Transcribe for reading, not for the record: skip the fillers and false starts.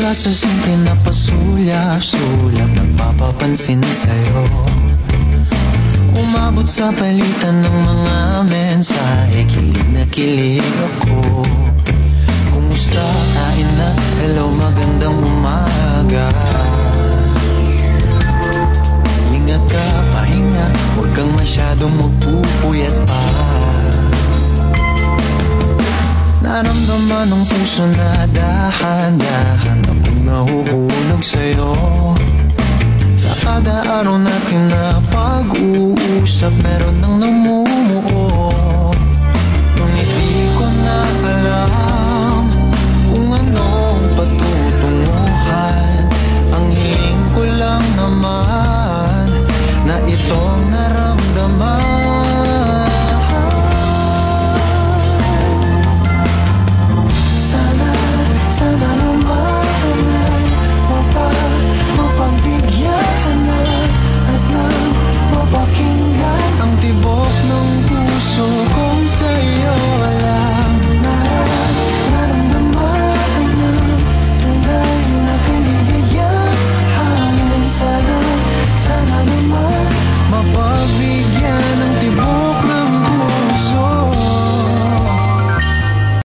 ka sa simple na pasulyap-sulyap, nagpapapansin sa'yo. Umabot sa palitan ng mga mensahe, kilig na kilig ako. Kumusta, kain na, hello, magandang umaga. Ingat ka, pahinga, huwag kang masyadong magpupuyat pa. Naramdaman ng puso na dahan-dahan akong nahuhulog sa'yo. Sa kada araw natin na pag-uusap, meron nang